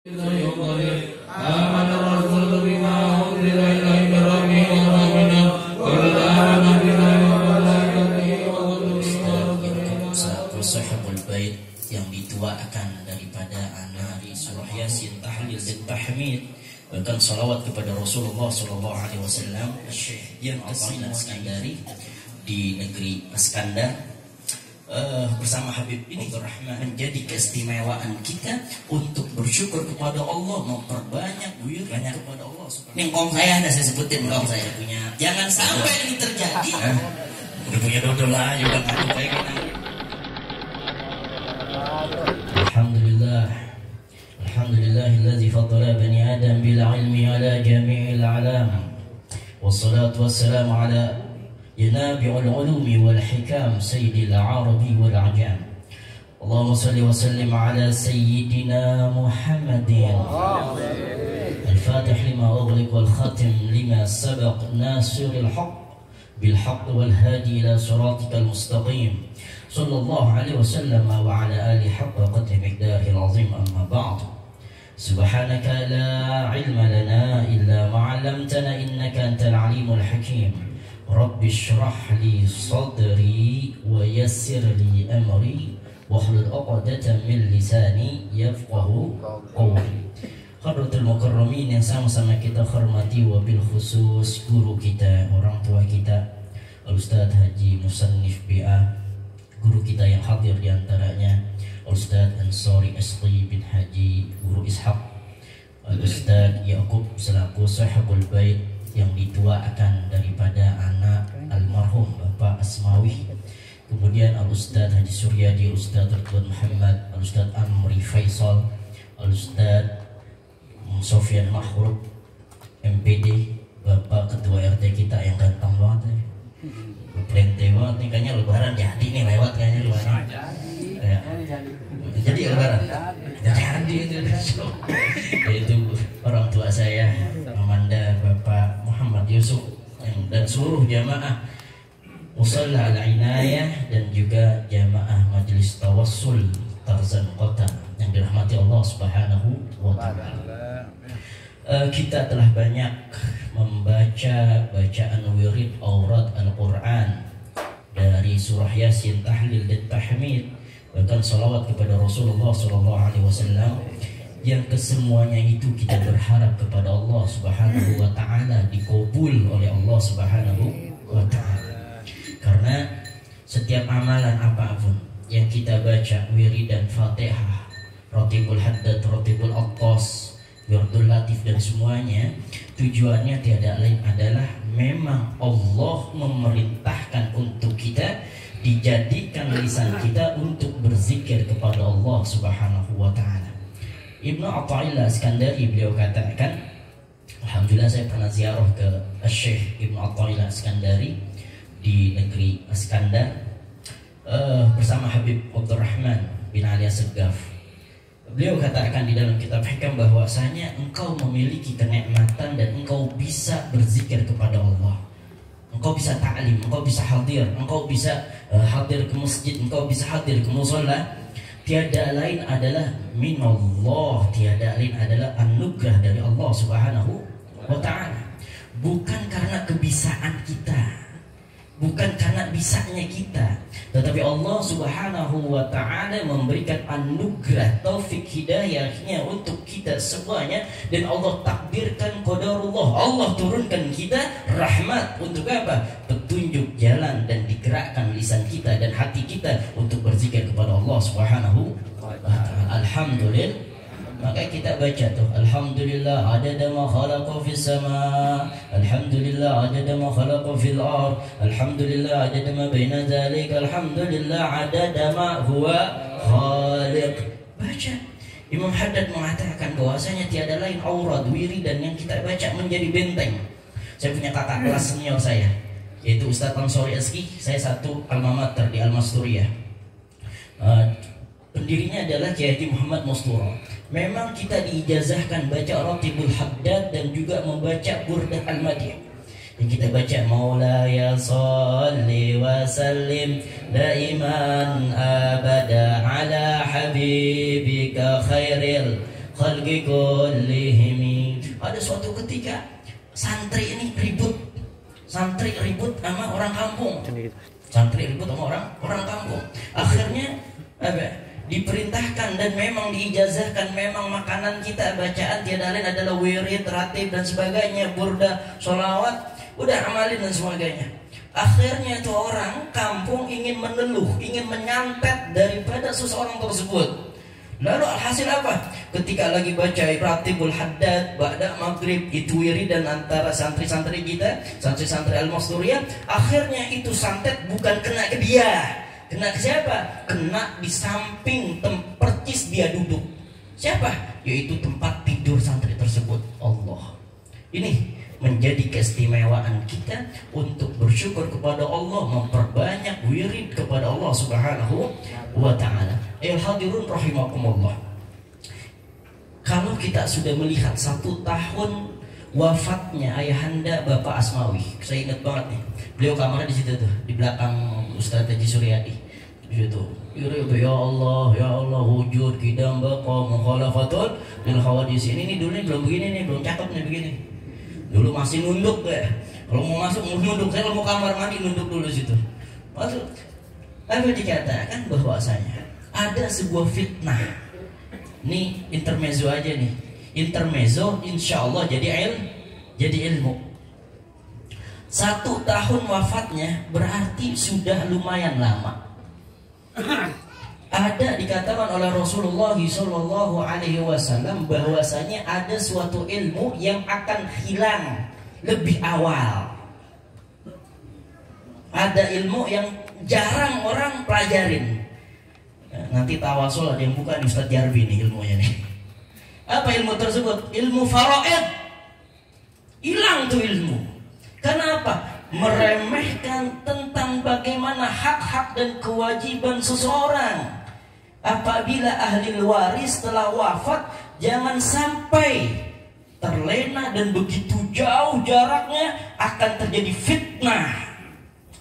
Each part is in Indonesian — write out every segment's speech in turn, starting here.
Sahibul Bait yang dituakan daripada anak di surah Yasin, tahlil dan tahmid, bahkan salawat kepada Rasulullah Sallallahu Alaihi Wasallam yang Al-Qaida Iskandari di negeri Iskandar. Bersama Habib ini Rahman menjadi keistimewaan kita untuk bersyukur kepada Allah, memperbanyak wirid kepada Allah. Ini kaum saya ada, saya sebutin kaum saya punya. Jangan sampai ini terjadi. Udah punya dodol lah juga aku kayak gini. Alhamdulillah, alhamdulillahilladzi faddala bani Adam bil ilmi ala jami'il alam. Wassalatu wassalamu ala ينابع العلوم والحكام سيد العرب والعجام. اللهم صل وسلم على سيدنا محمد الفاتح لما أغلق والختم لما سبق ناصر الحق بالحق والهادي إلى صراطك المستقيم صلى الله عليه وسلم وعلى آله حق قدر مقداره العظيم. أما بعد، سبحانك لا علم لنا إلا ما علمتنا إنك أنت العليم الحكيم. Rabbi shrah li sadri wa yassir li amri wahlul 'uqdatam min lisani yafqahu qawli. Hadratul mukarramin yang sama-sama kita hormati, wabil khusus guru kita, orang tua kita, Al-Ustaz Haji Musannif BA, guru kita yang hadir di antaranya Al-Ustaz Ansari Asqi bin Haji Guru Ishaq, Al-Ustaz Yaqub selaku Sahibul Bait yang dituakan daripada anak almarhum Bapak Asmawi, kemudian Al-Ustaz Haji Suryadi, Ustaz Ridwan Muhammad, Al-Ustaz Amri Faisal, Al-Ustaz Sofyan Mahrub MPD, Bapak Ketua RT kita yang ganteng banget plente banget nih, kayaknya lebaran jadi nih lewat kayaknya lebaran ya. Jadi lebaran jadi yaitu orang tua saya Amanda, Bapak Muhammad Yusuf dan seluruh jamaah Musalla Al-Inayah dan juga jamaah Majelis Tawassul Tarzan Kota yang dirahmati Allah Subhanahu wa Ta'ala. Kita telah banyak membaca bacaan wirid aurat Al-Quran dari surah Yasin, tahlil dan tahmid, bahkan salawat kepada Rasulullah Sallallahu Alaihi Wasallam, yang kesemuanya itu kita berharap kepada Allah Subhanahu wa Ta'ala dikabul oleh Allah Subhanahu wa Ta'ala. Karena setiap amalan apapun yang kita baca, wiridan Fatihah, Ratibul Haddad, Ratibul Attas, Wirdul Latif dan semuanya, tujuannya tiada lain adalah memang Allah memerintahkan untuk kita dijadikan lisan kita untuk berzikir kepada Allah Subhanahu wa Ta'ala. Ibnu Athaillah Iskandari beliau katakan, alhamdulillah saya pernah ziarah ke Syekh Ibnu Athaillah Iskandari di negeri Iskandar bersama Habib Abdurrahman bin Ali As-Saggaf. Beliau katakan di dalam kitab hikam bahwasanya engkau memiliki kenikmatan dan engkau bisa berzikir kepada Allah. Engkau bisa ta'lim, engkau bisa hadir, engkau bisa hadir ke masjid, engkau bisa hadir ke musholla. Tiada lain adalah minallah, tiada lain adalah anugerah dari Allah Subhanahu wa Ta'ala. Bukan karena kebisaan kita, bukan karena bisanya kita, tetapi Allah Subhanahu wa Ta'ala memberikan anugerah taufik hidayahnya untuk kita semuanya, dan Allah takdirkan qadarullah, Allah turunkan kita rahmat untuk apa? Petunjuk jalan, dan digerakkan lisan kita dan hati kita untuk berzikir kepada Allah Subhanahu wa Ta'ala. Alhamdulillah. Maka kita baca tuh, alhamdulillah adada ma khalaqa fis sama, alhamdulillah adada ma khalaqa fil ard, alhamdulillah adada ma baina dzalika, alhamdulillah adada ma huwa khaliq. Baca. Imam Haddad mengatakan bahwasanya tiada lain aurat wiridan yang kita baca menjadi benteng. Saya punya kakak kelas senior saya, yaitu Ustaz Ansari Asqi, saya satu alma mater di Al-Masturiyah. Pendirinya adalah Kiai Haji Muhammad Mastura. Memang kita diijazahkan baca Ratibul Haddad dan juga membaca Burdah Al-Madiyah. Yang kita baca Maulaya salli wa sallim daiman abada ala habibika khairil khalqi kullihim. Ada suatu ketika santri ini ribut. Santri ribut sama orang kampung. Santri ribut sama orang kampung. Akhirnya diperintahkan dan memang diijazahkan, memang makanan kita bacaan tiada lain adalah wirid, ratib dan sebagainya, burda, sholawat, udah amalin dan sebagainya. Akhirnya itu orang kampung ingin mengeluh, ingin menyantet daripada seseorang tersebut. Lalu alhasil apa? Ketika lagi baca Ratibul Haddad ba'da maghrib, itu wiridan antara santri-santri kita, santri-santri Al-Masturiyah, akhirnya itu santet bukan kena ke dia. Kena ke siapa? Kena di samping percis dia duduk. Siapa? Yaitu tempat tidur santri tersebut. Allah. Ini menjadi keistimewaan kita untuk bersyukur kepada Allah, memperbanyak wirid kepada Allah Subhanahu wa ta'ala. Hadirun rahimakumullah. Kalau kita sudah melihat 1 tahun wafatnya ayahanda Bapak Asmawi, saya ingat banget nih. Beliau kamarnya di situ tuh, di belakang Ustaz Haji Suryadi. Di situ. Ya Allah, wujud kidam baqa mukhalafatul lil hawadis. Ini dulu nih belum begini nih, belum cakep nih begini. Dulu masih nunduk ya. Kalau mau masuk nunduk, saya kalau mau kamar mandi nunduk dulu situ. Masuk. Lalu dikatakan bahwasanya ada sebuah fitnah. Ini intermezzo aja nih. Intermezzo insyaallah jadi ilmu. 1 tahun wafatnya berarti sudah lumayan lama. Ada dikatakan oleh Rasulullah SAW bahwasanya ada suatu ilmu yang akan hilang lebih awal. Ada ilmu yang jarang orang pelajarin. Nanti tawasul ada yang bukan Ustadz Jarbi nih ilmunya nih. Apa ilmu tersebut? Ilmu faraid. Hilang tuh ilmu. Kenapa? Meremehkan tentang bagaimana hak-hak dan kewajiban seseorang. Apabila ahli waris telah wafat, jangan sampai terlena dan begitu jauh jaraknya akan terjadi fitnah.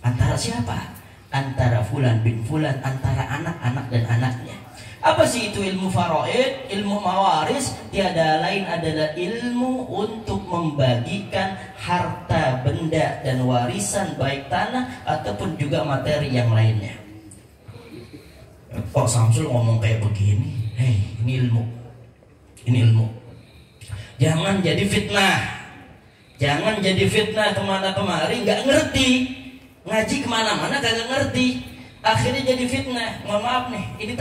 Antara siapa? Antara fulan bin fulan, antara anak-anak dan anaknya. Apa sih itu ilmu faraid? Ilmu mawaris tiada lain adalah ilmu untuk membagikan harta benda dan warisan, baik tanah ataupun juga materi yang lainnya. Kok Samsul ngomong kayak begini? Ini ilmu. Ini ilmu. Jangan jadi fitnah. Jangan jadi fitnah kemana-kemari, nggak ngerti. Ngaji kemana-mana kagak ngerti, akhirnya jadi fitnah. Mohon maaf nih, ini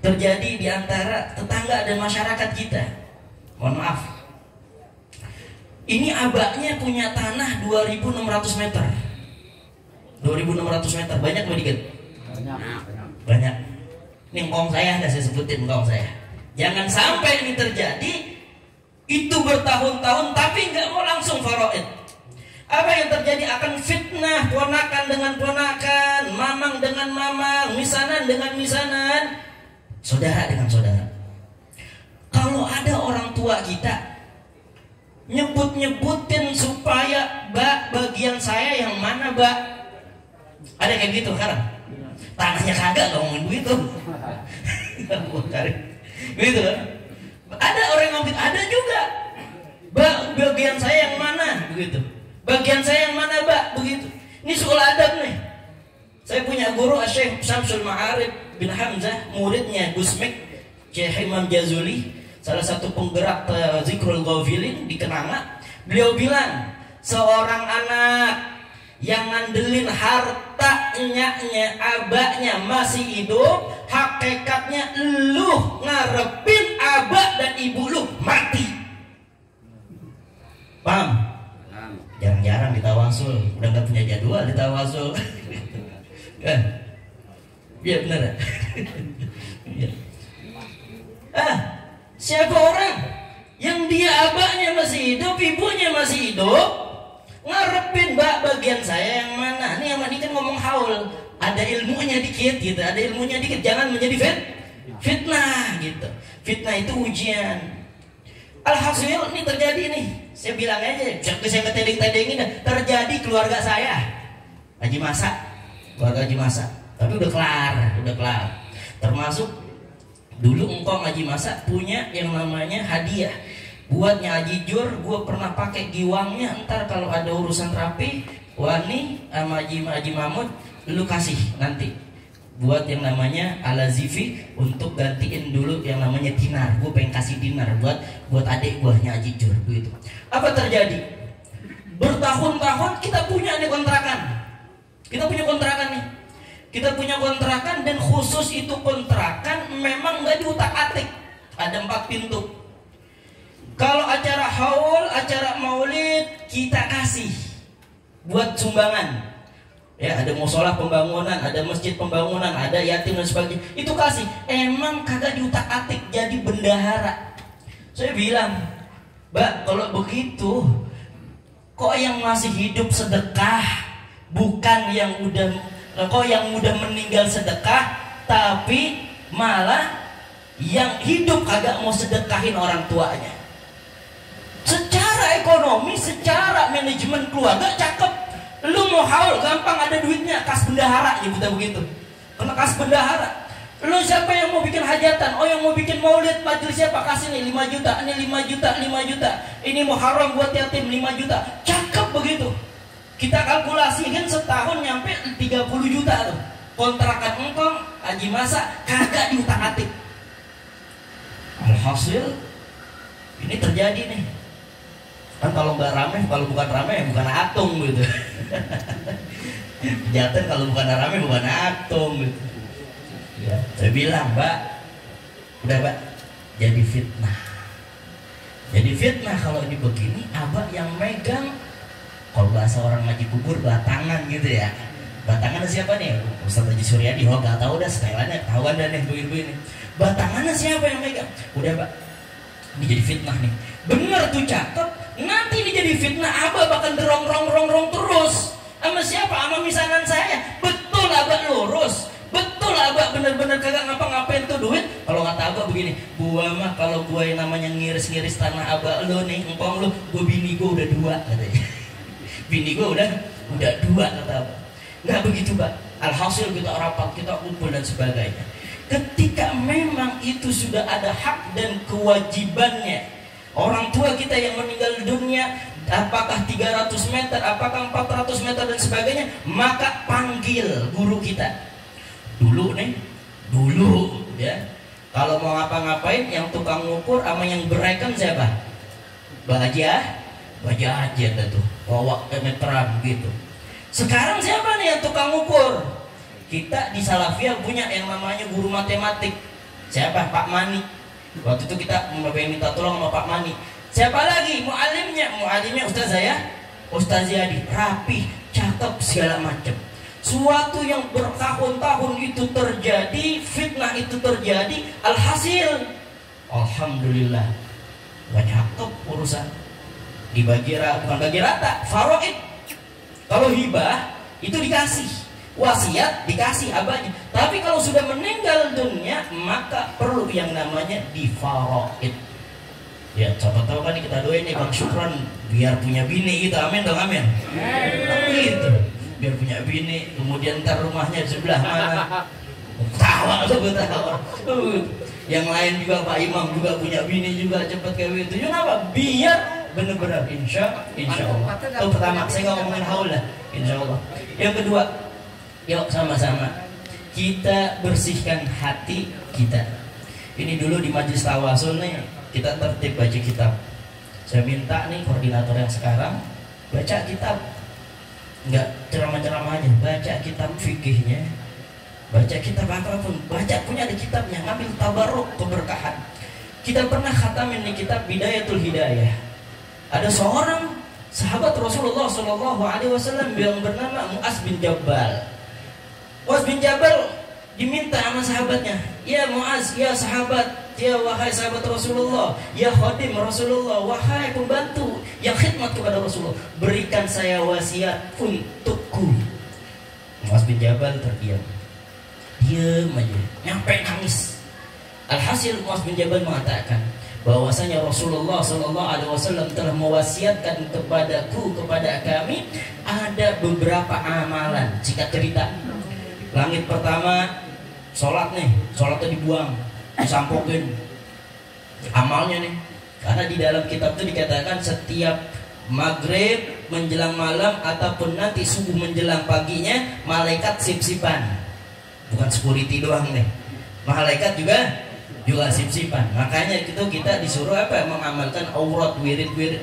terjadi di antara tetangga dan masyarakat kita. Mohon maaf. Ini abahnya punya tanah 2.600 meter. 2.600 meter, banyak nggak dikit? Banyak. Ini ngkong saya, nggak saya sebutin ngkong saya. Jangan sampai ini terjadi, itu bertahun-tahun tapi nggak mau langsung faraid. Apa yang terjadi? Akan fitnah, ponakan dengan ponakan, mamang dengan mamang, misanan dengan misanan, saudara dengan saudara. Kalau ada orang tua kita nyebut-nyebutin supaya bagian saya yang mana, ada kayak gitu sekarang. Tanahnya kagak ngomongin begitu. Gitu kan? Ada orang yang ngomongin, ada juga. Bagian saya yang mana, begitu. Bagian saya yang mana, begitu. Ini soal adab nih. Saya punya guru Syekh Syamsul Ma'arif bin Hamzah, muridnya Gusmik Syekh Imam Jazuli, salah satu penggerak Zikrul Ghafilin di Kenanga. Beliau bilang, seorang anak yang ngandelin hartanya abahnya masih hidup, hakikatnya lu ngarepin abah dan ibu lu mati. Paham? Jarang-jarang ditawasul, udah gak punya jadwal ditawasul. Iya bener ya. Siapa orang yang dia abahnya masih hidup, ibunya masih hidup, ngarepin bagian saya yang mana? Ini yang ini kan ngomong haul, ada ilmunya dikit gitu, ada ilmunya dikit, jangan menjadi fitnah gitu. Fitnah itu ujian. Alhasil ini terjadi nih, saya bilang aja, saya keteding-tedingin, terjadi keluarga saya, Haji Masa, keluarga Haji Masa, tapi udah kelar, termasuk Dulu engkau ngaji masak punya yang namanya hadiah. Buatnya Haji Jur, gue pernah pakai giwangnya. Ntar kalau ada urusan rapi, Wani sama Haji Mahmud, lu kasih nanti. Buat yang namanya Al-Azifi untuk gantiin dulu yang namanya dinar. Gue pengen kasih dinar buat adik gue Haji Jur begitu. Apa terjadi? Bertahun-tahun kita punya nih kontrakan. Kita punya kontrakan nih. Kita punya kontrakan dan khusus itu kontrakan memang nggak diutak-atik. Ada 4 pintu. Kalau acara haul, acara maulid kita kasih buat sumbangan. Ya, ada musola pembangunan, ada masjid pembangunan, ada yatim dan sebagainya. Itu kasih. Emang kagak diutak-atik jadi bendahara. Saya bilang, Mbak, kalau begitu kok yang masih hidup sedekah, bukan yang udah meninggal sedekah, tapi malah yang hidup kagak mau sedekahin orang tuanya. Secara ekonomi, secara manajemen keluarga cakep. Lu mau haul gampang, ada duitnya, kas bendahara ya begitu. Kena kas bendahara. Lu siapa yang mau bikin hajatan? Oh, yang mau bikin maulid majelis siapa? Kasih nih 5 juta, ini 5 juta, 5 juta. Ini muharram buat yatim 5 juta. Cakep begitu. Kita kalkulasikan setahun nyampe 30 juta tuh. Kontrakan engkong, haji masa kagak diutak-atik. Alhasil ini terjadi nih. Kan kalau nggak rame, kalau bukan rame bukan atom gitu. Kejahatan kalau bukan rame bukan atom gitu. Ya, saya bilang, Mbak, udah Mbak, jadi fitnah. Jadi fitnah kalau ini begini, abah yang megang. Kalau bahasa orang ngaji kubur, batangan gitu ya. Batangannya siapa nih? Ustaz Haji Suryadi. Oh, nggak tahu dah, setelannya ketahuan dah nih begini. Batangannya siapa yang megang? Udah Mbak, ini jadi fitnah nih. Bener tuh, cakep. Nanti ini jadi fitnah, abah bakal derong terus. Sama siapa? Sama misanan saya. Betul abah lurus. Betul abah bener-bener kagak ngapa-ngapain tuh duit. Kalau kata abah begini, gua mah kalau gua yang namanya ngiris-ngiris tanah abah lo nih, empong lo, gua bini gua udah 2 katanya. Bini gua udah 2 kata abah. Nggak begitu Pak. Alhasil kita rapat, kita kumpul dan sebagainya. Ketika memang itu sudah ada hak dan kewajibannya, orang tua kita yang meninggal dunia, apakah 300 meter, apakah 400 meter dan sebagainya, maka panggil guru kita. Dulu ya, kalau mau ngapa-ngapain, yang tukang ngukur sama yang bereken siapa? Bahagia aja tuh, bawa meteran gitu. Sekarang siapa nih yang tukang ngukur? Kita di Salafiyah punya yang namanya guru matematik. Siapa? Pak Mani. Waktu itu kita minta tolong sama Pak Mani. Siapa lagi? Mu'alimnya Ustaz Yadi. Rapih, cakep, segala macam. Suatu yang bertahun-tahun itu terjadi, fitnah itu terjadi, alhasil alhamdulillah gak cakep urusan. Bukan bagi rata, faraid. Kalau hibah itu dikasih, wasiat dikasih abahnya. Tapi kalau sudah meninggal dunia, maka perlu yang namanya difaraid. Ya, siapa tahu kan kita doain nih Bang Syukron biar punya bini gitu, amin dong, amin. Gitu. Biar punya bini, kemudian ntar rumahnya di sebelah mana, tawa. Yang lain juga Pak Imam juga punya bini juga, cepet kawin itu. Kenapa? Biar benar-benar insya Allah. Itu pertama, saya nggak ngomongin haul lah, insya Allah. Yang kedua, yuk sama-sama kita bersihkan hati kita. Ini dulu di Majelis Tawasul nih, kita tertib baca kitab. Saya minta nih koordinator yang sekarang baca kitab. Enggak ceramah-ceramah aja, baca kitab fikihnya, baca kitab apapun, baca, punya ada kitabnya, ngambil tabaruk, keberkahan. Kita pernah khatamin nih kitab Bidayatul Hidayah. Ada seorang sahabat Rasulullah SAW yang bernama Mu'az bin Jabal. Mu'az bin Jabal diminta sama sahabatnya, ya Mu'az, ya sahabat, ya wahai sahabat Rasulullah, ya khadim Rasulullah, wahai pembantu yang khidmat kepada Rasulullah, berikan saya wasiat untukku. Mu'az bin Jabal terdiam, diam aja, nyampe nangis. Alhasil Mu'az bin Jabal mengatakan bahwasanya Rasulullah SAW telah mewasiatkan kepadaku, kepada kami, ada beberapa amalan. Singkat cerita, langit pertama sholat nih, sholatnya dibuang. disampokin amalnya nih. Karena di dalam kitab itu dikatakan setiap maghrib menjelang malam ataupun nanti subuh menjelang paginya, malaikat sip-sipan. Bukan security doang nih, malaikat juga sip-sipan. Makanya itu kita disuruh apa? Mengamalkan aurat, wirid-wirid.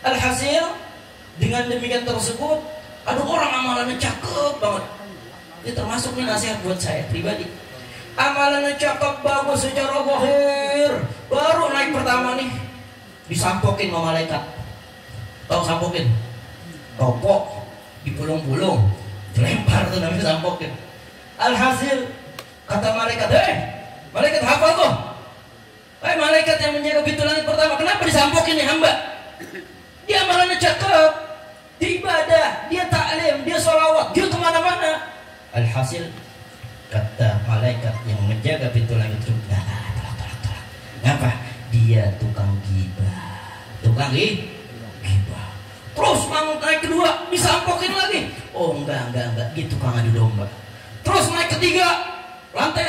Alhasil dengan demikian tersebut, ada orang amalannya cakep banget. Ini termasuk nih nasihat buat saya pribadi. Amalannya cakep bagus secara zahir, baru naik pertama nih disampokin sama malaikat. Tahu sampokin? Rokok dipulung-pulung, dilempar tuh namanya sampokin. Alhasil kata malaikat, malaikat hafal kok. Malaikat yang menjaga pintu langit pertama, kenapa disampokin nih hamba? Dia amalannya cakep, dia ibadah, dia taklim, dia sholawat, dia kemana-mana. Alhasil kata malaikat yang menjaga pintu langit itu, tolak. Ngapa? Dia tukang gibah, tukang gibah. Terus naik kedua disampokin lagi. Oh enggak, gitu tukang adu domba. Terus naik ketiga, lantai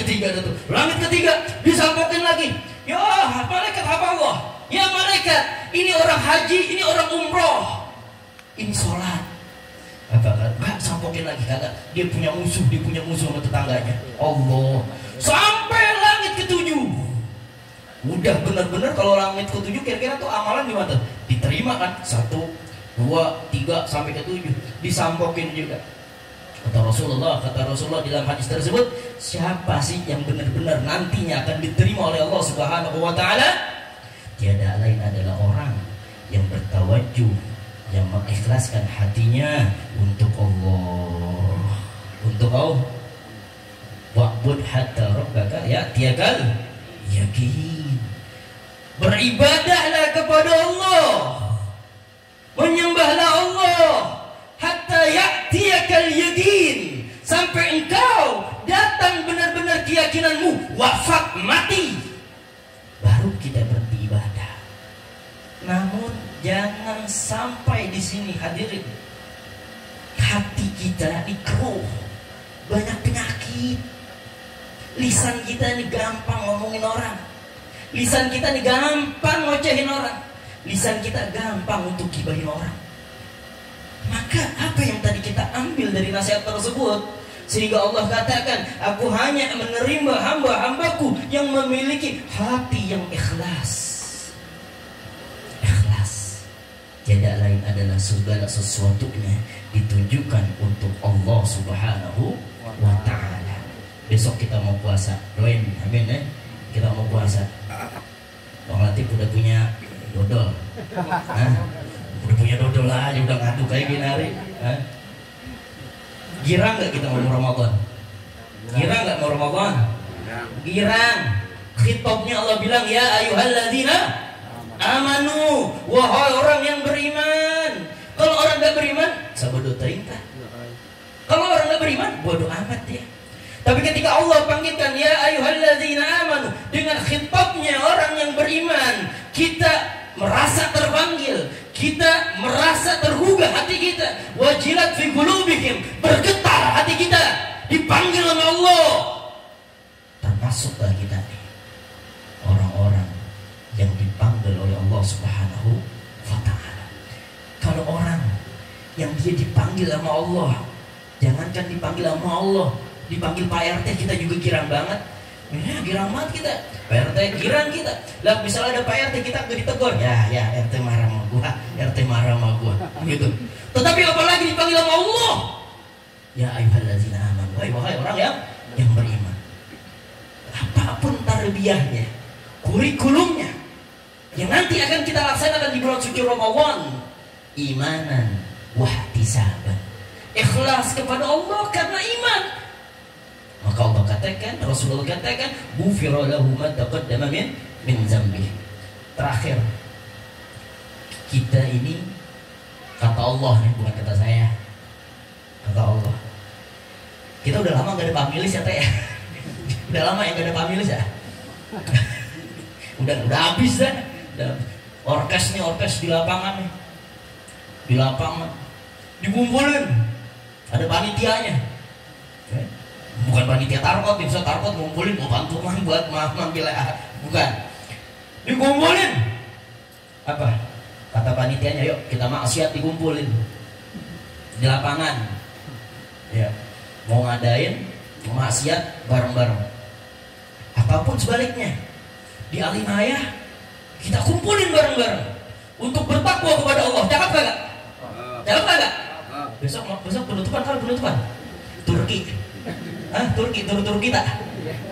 ketiga itu. Langit ketiga disampokin lagi. Ya malaikat apa Allah? Ya malaikat, ini orang haji, ini orang umroh, ini sholat. Apa sampokin lagi kata dia punya musuh sama tetangganya. Allah, sampai langit ketujuh. Udah benar-benar kalau langit ketujuh kira-kira tuh amalan gimana? Diterima kan? 1, 2, 3 sampai ke 7 disampokin juga. Kata Rasulullah di dalam hadis tersebut, siapa sih yang benar-benar nantinya akan diterima oleh Allah Subhanahu wa taala? Tiada lain adalah orang yang bertawajuh, yang mengikhlaskan hatinya untuk Allah. Untuk Allah. Wa'bud hatta rabbaka ya'tiyakal yakin. Beribadahlah kepada Allah, menyembahlah Allah hatta ya'tiyakal yakin, sampai engkau datang benar-benar keyakinanmu, wafat mati, baru kita berhenti ibadah. Namun jangan sampai di sini hadirin hati kita dikeruh, banyak penyakit. Lisan kita ini gampang ngomongin orang, lisan kita ini gampang ngocehin orang, lisan kita gampang untuk gibahin orang. Maka apa yang tadi kita ambil dari nasihat tersebut, sehingga Allah katakan, aku hanya menerima hamba-hambaku yang memiliki hati yang ikhlas. Ikhlas tidak lain adalah segala sesuatunya ditunjukkan untuk Allah Subhanahu wa ta'ala. Besok kita mau puasa, doain, amin ya. Kita mau puasa. Bang Latif udah punya dodol, udah punya dodol aja, udah ngadu kayak gini hari. Girang nggak kita mau Ramadan? Girang nggak mau Ramadan? Girang. Khitabnya Allah bilang, ya ayyuhalladzina amanu, wahai orang yang beriman. Kalau orang nggak beriman, sabodo terintah. Kalau orang nggak beriman, bodoh amat ya. Tapi ketika Allah panggilkan ya ayyuhalladzina amanu dengan khitabnya orang yang beriman, kita merasa terpanggil, kita merasa tergugah hati kita, wajilat fi qulubihim, bergetar hati kita, dipanggil oleh Allah. Termasuklah kita orang-orang yang dipanggil oleh Allah Subhanahu wa ta'ala. Kalau orang yang dia dipanggil sama Allah, jangankan dipanggil sama Allah, dipanggil Pak RT kita juga girang banget. Ya, girang banget kita. Pak RT girang kita. Lah misalnya ada Pak RT kita gak ditegur, ya RT marah sama gua, RT marah sama gua, gitu. Tetapi apalagi dipanggil sama Allah, ya ayyuhalladzina amanu, wahai orang yang beriman. Apapun tarbiyahnya, kurikulumnya yang nanti akan kita laksanakan di bulan suci Ramadan, imanan wahtisaban, ikhlas kepada Allah karena iman. Maka Allah katakan, Rasulullah katakan, ghufira lahu ma taqaddama min dzambi. Terakhir, kita ini kata Allah nih, bukan kata saya. Kata Allah. Kita udah lama gak ada pamilis ya Teh. Udah lama ya gak ada pamilis ya. udah habis dah. Orkes di lapangan nih. Di lapangan dikumpulin. Ada panitianya. Bukan panitia tarkot, bisa tarkot ngumpulin mau bantu buat ngambil, bukan. Dikumpulin. Apa? Kata panitianya, yuk kita maksiat dikumpulin di lapangan. Ya, mau ngadain maksiat bareng-bareng. Ataupun sebaliknya, di Alimaya kita kumpulin bareng-bareng untuk bertakwa kepada Allah. Cakap kagak? Cakap kagak? Besok penutupan kali penutupan. Turki. Tur kita.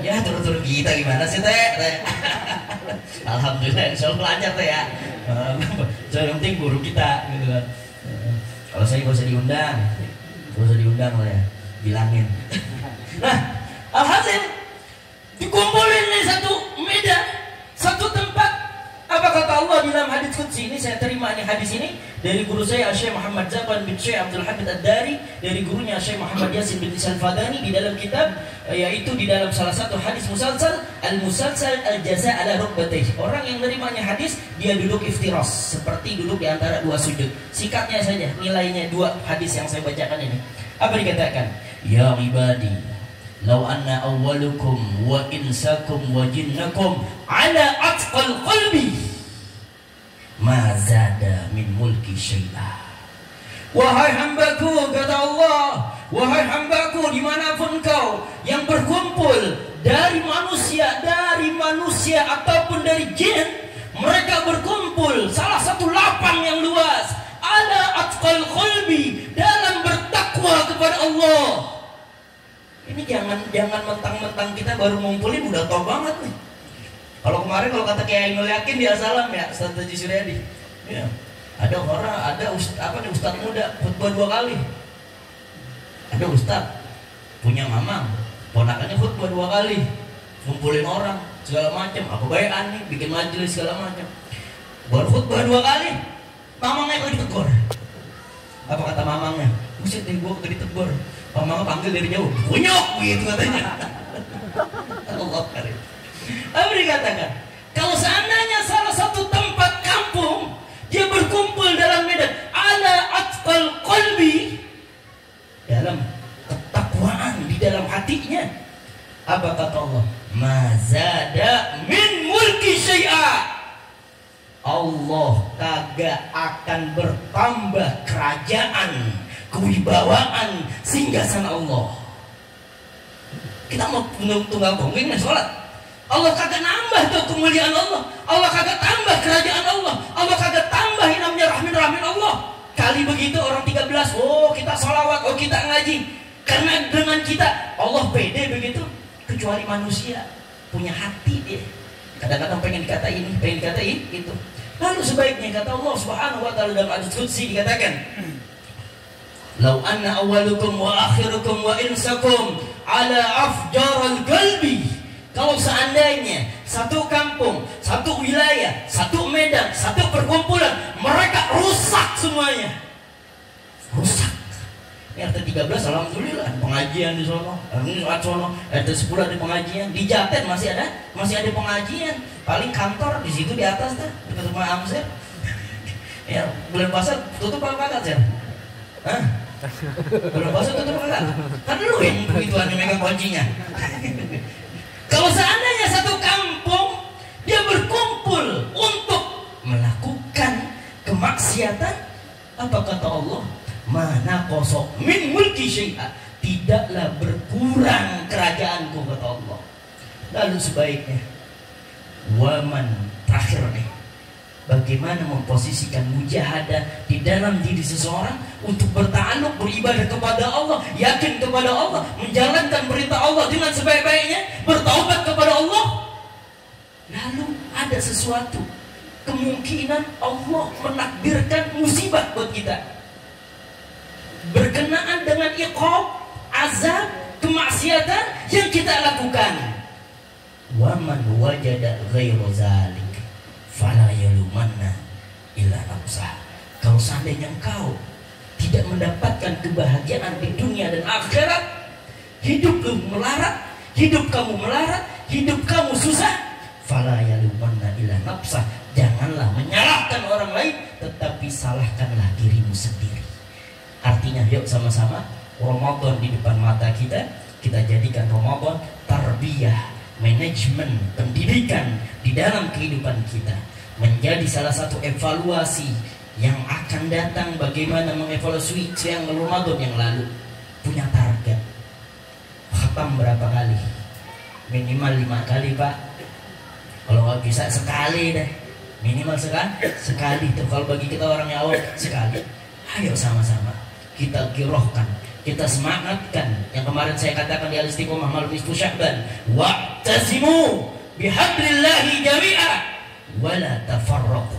Ya, tur kita gimana sih teh? Alhamdulillah, insyaallah lancar teh ya. Yang penting guru kita gitu kan. Kalau saya gak usah diundang lah ya, bilangin. Nah, alhasil dikumpulin nih satu medan, satu tempat. Apa kata Allah di dalam hadis qudsi ini? Saya terima nih hadis ini dari guru saya Syekh Muhammad Zaban bin Syekh Abdul Hamid Ad-Dari, dari gurunya Syekh Muhammad Yasin bin Al-Fadani di dalam kitab, yaitu di dalam salah satu hadis musalsal, Al-Musalsal Al-Jaza ala Rukbatayh. Orang yang menerimanya hadis, dia duduk iftiras, seperti duduk di antara dua sujud. Sikatnya saja, nilainya dua hadis yang saya bacakan ini. Apa dikatakan? Ya ibadi, law anna awwalukum wa insakum wa jinnakum ala atqal qalbi ma zada min mulki syai'a. Wahai hambaku, kata Allah, wahai hambaku dimanapun kau yang berkumpul dari manusia ataupun dari jin, mereka berkumpul salah satu lapang yang luas, ala atqal qalbi, dalam bertakwa kepada Allah. Ini jangan mentang-mentang kita baru ngumpulin udah tau banget nih. Kalau kemarin kalau kata Kiai Ainul Yakin di Asalam ya, Ustaz Haji Suryadi, ya, ada ustaz muda khutbah 2 kali. Ada ustaz punya mamang, ponakannya khutbah 2 kali, ngumpulin orang segala macam, apa bayan nih, bikin majelis segala macam. Baru khutbah 2 kali, mamangnya kok ditegur. Apa kata mamangnya? Buset deh, gua ditegur. Mamangnya panggil dari jauh, bunyok gitu katanya. Allah karim. Apa dikatakan? Kalau seandainya salah satu tempat kampung dia berkumpul dalam medan ala atqal qalbi, dalam ketakwaan di dalam hatinya, apa kata Allah? Mazada min mulki syai'a. Allah kagak akan bertambah kerajaan, kewibawaan singgasana Allah. Kita mau tunggal gongging nih sholat, Allah kagak nambah tuh kemuliaan Allah, Allah kagak tambah kerajaan Allah, Allah kagak tambah namanya rahmin Allah. Kali begitu orang 13, oh kita sholawat, oh kita ngaji, karena dengan kita Allah pede begitu. Kecuali manusia punya hati dia, kadang-kadang pengen dikatain gitu. Lalu sebaiknya kata Allah Subhanahu wa taala dalam hadis qudsi dikatakan, "Lau anna awwalukum wa akhirukum wa insakum ala afjaral qalbi." Kalau seandainya satu kampung, satu wilayah, satu medan, satu perkumpulan, mereka rusak semuanya. Rusak. Ini RT 13 alhamdulillah ada pengajian di sono. RT 10 ada pengajian. Di Jaten masih ada pengajian. Paling kantor di situ di atas dah, dekat rumah Amsel. Ya, bulan puasa tutup apa kagak, Sir? Hah? Bulan puasa tutup apa kagak? Kan lu yang begituan yang megang kuncinya. Kalau seandainya satu kampung dia berkumpul untuk melakukan kemaksiatan, apa kata Allah? Mana kosok min mulki syai'a, tidaklah berkurang kerajaanku, kata Allah. Lalu sebaiknya waman, terakhir nih, bagaimana memposisikan mujahadah di dalam diri seseorang untuk berta'alluq, beribadah kepada Allah, yakin kepada Allah, menjalankan perintah Allah dengan sebaik-baiknya, bertaubat kepada Allah. Lalu ada sesuatu, kemungkinan Allah menakdirkan musibah buat kita berkenaan dengan iqab, azab, kemaksiatan yang kita lakukan. Waman wajada ghairu zalik fala yalumanna illa nafsah. Kalau seandainya engkau tidak mendapatkan kebahagiaan di dunia dan akhirat, hidup kamu melarat, hidup kamu susah, fala yalumanna illa nafsah. Janganlah menyalahkan orang lain, tetapi salahkanlah dirimu sendiri. Artinya yuk sama-sama Ramadan di depan mata kita, kita jadikan Ramadan tarbiyah, manajemen, pendidikan di dalam kehidupan kita, menjadi salah satu evaluasi yang akan datang. Bagaimana mengevaluasi yang Ramadan yang lalu, punya target khatam berapa kali, minimal 5 kali Pak, kalau nggak bisa sekali deh, minimal sekali tuh kalau bagi kita orang yang awam sekali. Ayo sama-sama kita girohkan, kita semangatkan yang kemarin saya katakan di Al-Istiqomah malam nisfu Sya'ban, wa'tasimu bihablillahi jami'a wala tafarraqu.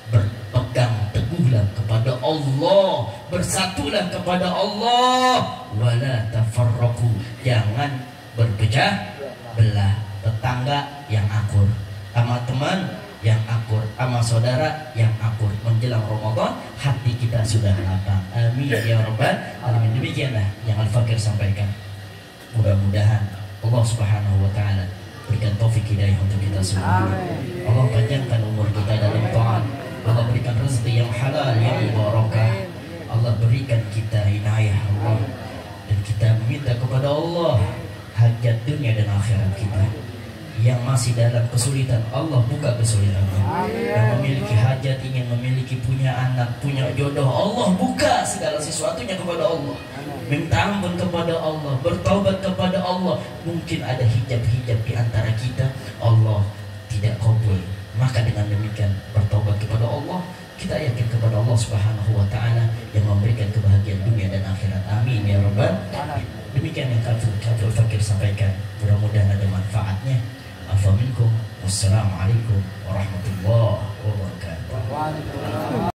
Berpegang teguhlah kepada Allah, bersatulah kepada Allah, wala tafarraqu, jangan berpecah belah. Tetangga yang akur, sama teman yang akur, sama saudara yang akur. Menjelang Ramadan hati kita sudah lapang. Amin ya rabbal alamin. Demikianlah yang Al-Fakir sampaikan. Mudah-mudahan Allah Subhanahu wa taala berikan taufik hidayah untuk kita semua. Allah panjangkan umur kita dalam taat. Allah berikan rezeki yang halal yang barakah. Allah berikan kita inayah Allah, dan kita meminta kepada Allah hajat dunia dan akhirat kita. Yang masih dalam kesulitan, Allah buka kesulitannya. Yang memiliki hajat, ingin memiliki punya anak, punya jodoh, Allah buka segala sesuatunya kepada Allah. Minta ampun kepada Allah, bertaubat kepada Allah. Mungkin ada hijab-hijab di antara kita, Allah tidak kabul. Maka dengan demikian bertaubat kepada Allah, kita yakin kepada Allah Subhanahu wa taala yang memberikan kebahagiaan dunia dan akhirat. Amin ya rabbal alamin. Demikian yang Kafir Fakir sampaikan. Mudah-mudahan ada manfaatnya. Afa minkum. Wassalamualaikum warahmatullahi wabarakatuh.